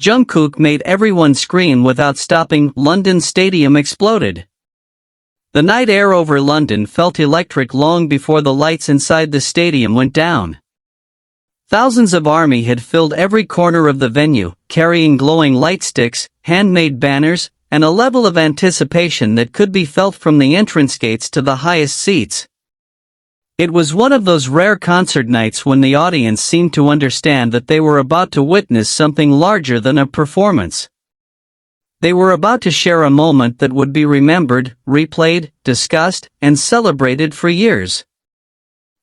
Jungkook made everyone scream without stopping. London Stadium exploded. The night air over London felt electric long before the lights inside the stadium went down. Thousands of army had filled every corner of the venue, carrying glowing light sticks, handmade banners, and a level of anticipation that could be felt from the entrance gates to the highest seats. It was one of those rare concert nights when the audience seemed to understand that they were about to witness something larger than a performance. They were about to share a moment that would be remembered, replayed, discussed, and celebrated for years.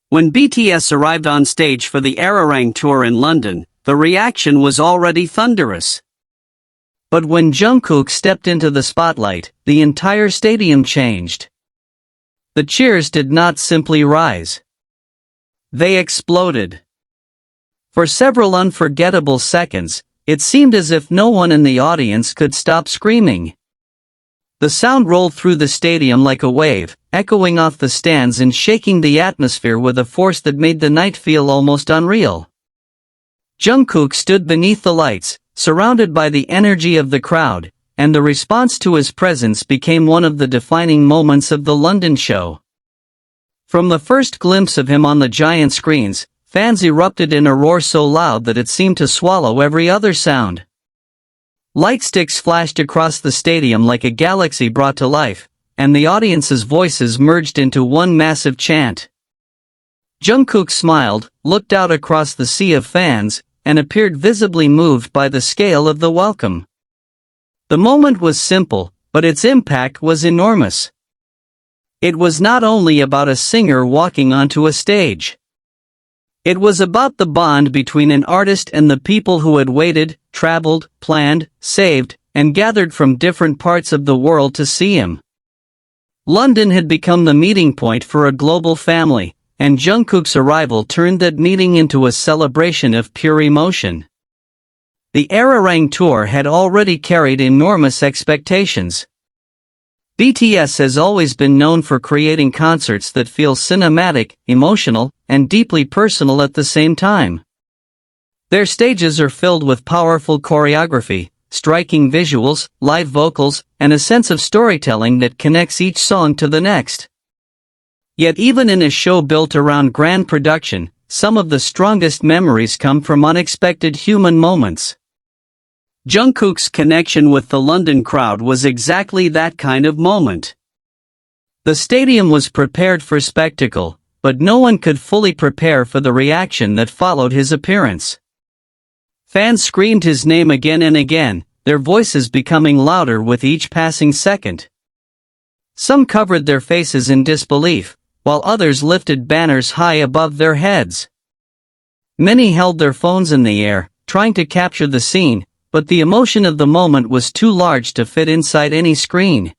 When BTS arrived on stage for the ARIRANG tour in London, the reaction was already thunderous. But when Jungkook stepped into the spotlight, the entire stadium changed. The cheers did not simply rise. They exploded. For several unforgettable seconds, it seemed as if no one in the audience could stop screaming. The sound rolled through the stadium like a wave, echoing off the stands and shaking the atmosphere with a force that made the night feel almost unreal. Jungkook stood beneath the lights, surrounded by the energy of the crowd, and the response to his presence became one of the defining moments of the London show. From the first glimpse of him on the giant screens, fans erupted in a roar so loud that it seemed to swallow every other sound. Light sticks flashed across the stadium like a galaxy brought to life, and the audience's voices merged into one massive chant. Jungkook smiled, looked out across the sea of fans, and appeared visibly moved by the scale of the welcome. The moment was simple, but its impact was enormous. It was not only about a singer walking onto a stage. It was about the bond between an artist and the people who had waited, traveled, planned, saved, and gathered from different parts of the world to see him. London had become the meeting point for a global family, and Jungkook's arrival turned that meeting into a celebration of pure emotion. The ARIRANG tour had already carried enormous expectations. BTS has always been known for creating concerts that feel cinematic, emotional, and deeply personal at the same time. Their stages are filled with powerful choreography, striking visuals, live vocals, and a sense of storytelling that connects each song to the next. Yet even in a show built around grand production, some of the strongest memories come from unexpected human moments. Jungkook's connection with the London crowd was exactly that kind of moment. The stadium was prepared for spectacle, but no one could fully prepare for the reaction that followed his appearance. Fans screamed his name again and again, their voices becoming louder with each passing second. Some covered their faces in disbelief, while others lifted banners high above their heads. Many held their phones in the air, trying to capture the scene, but the emotion of the moment was too large to fit inside any screen.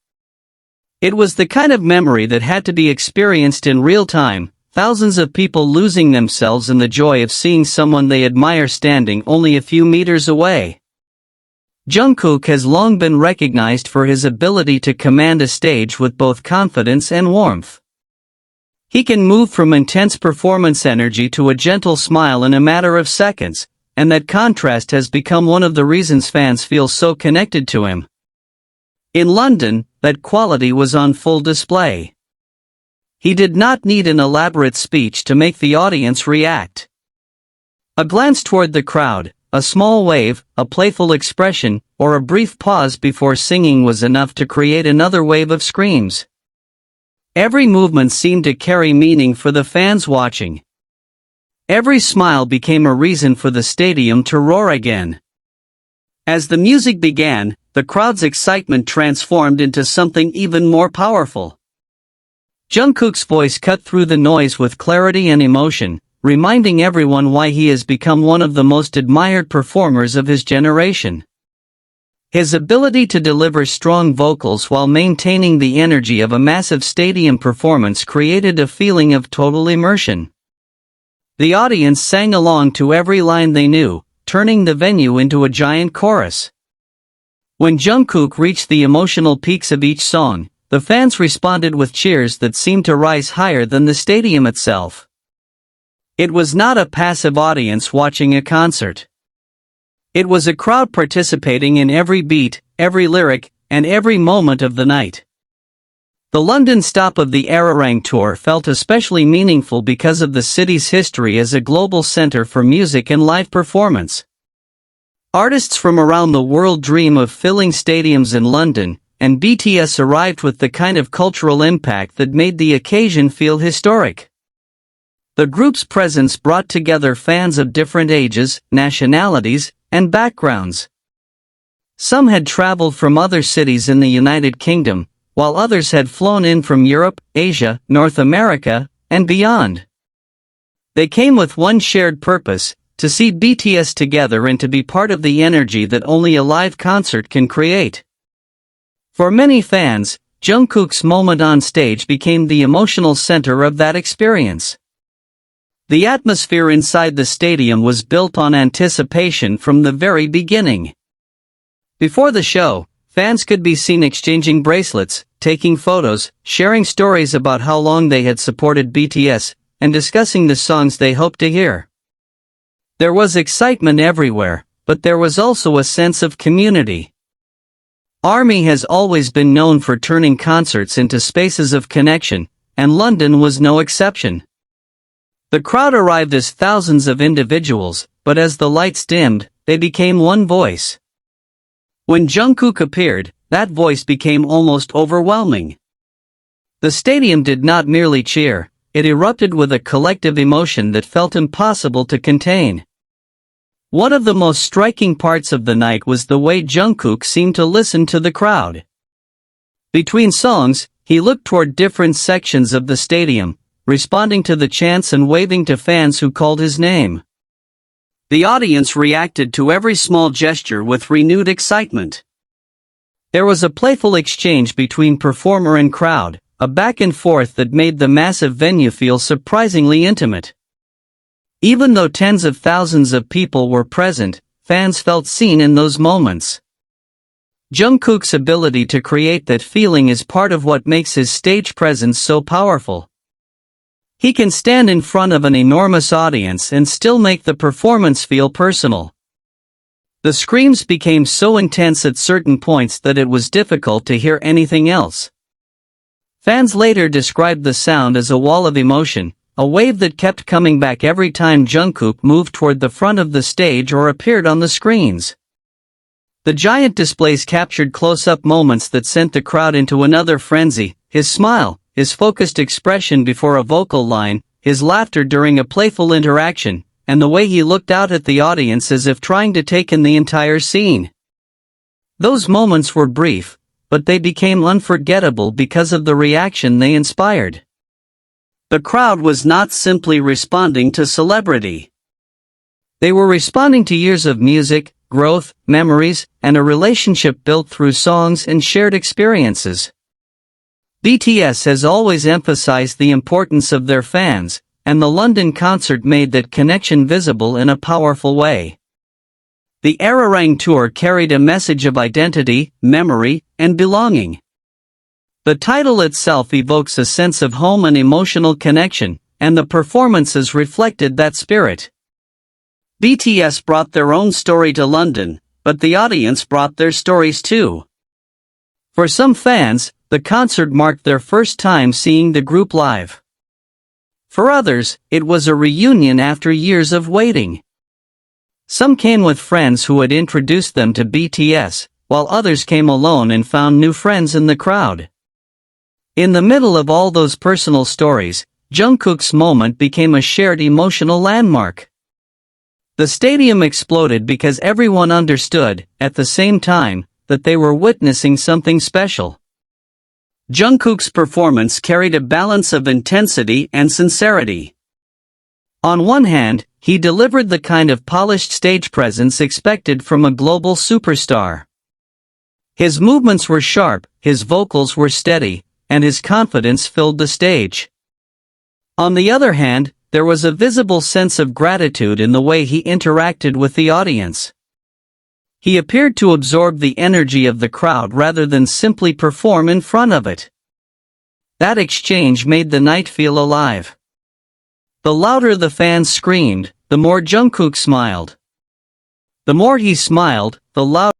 It was the kind of memory that had to be experienced in real time, thousands of people losing themselves in the joy of seeing someone they admire standing only a few meters away. Jungkook has long been recognized for his ability to command a stage with both confidence and warmth. He can move from intense performance energy to a gentle smile in a matter of seconds, and that contrast has become one of the reasons fans feel so connected to him. In London, that quality was on full display. He did not need an elaborate speech to make the audience react. A glance toward the crowd, a small wave, a playful expression, or a brief pause before singing was enough to create another wave of screams. Every movement seemed to carry meaning for the fans watching. Every smile became a reason for the stadium to roar again. As the music began, the crowd's excitement transformed into something even more powerful. Jungkook's voice cut through the noise with clarity and emotion, reminding everyone why he has become one of the most admired performers of his generation. His ability to deliver strong vocals while maintaining the energy of a massive stadium performance created a feeling of total immersion. The audience sang along to every line they knew, turning the venue into a giant chorus. When Jungkook reached the emotional peaks of each song, the fans responded with cheers that seemed to rise higher than the stadium itself. It was not a passive audience watching a concert. It was a crowd participating in every beat, every lyric, and every moment of the night. The London stop of the ARIRANG tour felt especially meaningful because of the city's history as a global center for music and live performance. Artists from around the world dream of filling stadiums in London, and BTS arrived with the kind of cultural impact that made the occasion feel historic. The group's presence brought together fans of different ages, nationalities, and backgrounds. Some had traveled from other cities in the United Kingdom, while others had flown in from Europe, Asia, North America, and beyond. They came with one shared purpose: to see BTS together and to be part of the energy that only a live concert can create. For many fans, Jungkook's moment on stage became the emotional center of that experience. The atmosphere inside the stadium was built on anticipation from the very beginning. Before the show, fans could be seen exchanging bracelets, taking photos, sharing stories about how long they had supported BTS, and discussing the songs they hoped to hear. There was excitement everywhere, but there was also a sense of community. ARMY has always been known for turning concerts into spaces of connection, and London was no exception. The crowd arrived as thousands of individuals, but as the lights dimmed, they became one voice. When Jungkook appeared, that voice became almost overwhelming. The stadium did not merely cheer, it erupted with a collective emotion that felt impossible to contain. One of the most striking parts of the night was the way Jungkook seemed to listen to the crowd. Between songs, he looked toward different sections of the stadium, responding to the chants and waving to fans who called his name. The audience reacted to every small gesture with renewed excitement. There was a playful exchange between performer and crowd, a back and forth that made the massive venue feel surprisingly intimate. Even though tens of thousands of people were present, fans felt seen in those moments. Jungkook's ability to create that feeling is part of what makes his stage presence so powerful. He can stand in front of an enormous audience and still make the performance feel personal. The screams became so intense at certain points that it was difficult to hear anything else. Fans later described the sound as a wall of emotion, a wave that kept coming back every time Jungkook moved toward the front of the stage or appeared on the screens. The giant displays captured close-up moments that sent the crowd into another frenzy: his smile, his focused expression before a vocal line, his laughter during a playful interaction, and the way he looked out at the audience as if trying to take in the entire scene. Those moments were brief, but they became unforgettable because of the reaction they inspired. The crowd was not simply responding to celebrity. They were responding to years of music, growth, memories, and a relationship built through songs and shared experiences. BTS has always emphasized the importance of their fans, and the London concert made that connection visible in a powerful way. The ARIRANG tour carried a message of identity, memory, and belonging. The title itself evokes a sense of home and emotional connection, and the performances reflected that spirit. BTS brought their own story to London, but the audience brought their stories too. For some fans, the concert marked their first time seeing the group live. For others, it was a reunion after years of waiting. Some came with friends who had introduced them to BTS, while others came alone and found new friends in the crowd. In the middle of all those personal stories, Jungkook's moment became a shared emotional landmark. The stadium exploded because everyone understood, at the same time, that they were witnessing something special. Jungkook's performance carried a balance of intensity and sincerity. On one hand, he delivered the kind of polished stage presence expected from a global superstar. His movements were sharp, his vocals were steady, and his confidence filled the stage. On the other hand, there was a visible sense of gratitude in the way he interacted with the audience. He appeared to absorb the energy of the crowd rather than simply perform in front of it. That exchange made the night feel alive. The louder the fans screamed, the more Jungkook smiled. The more he smiled, the louder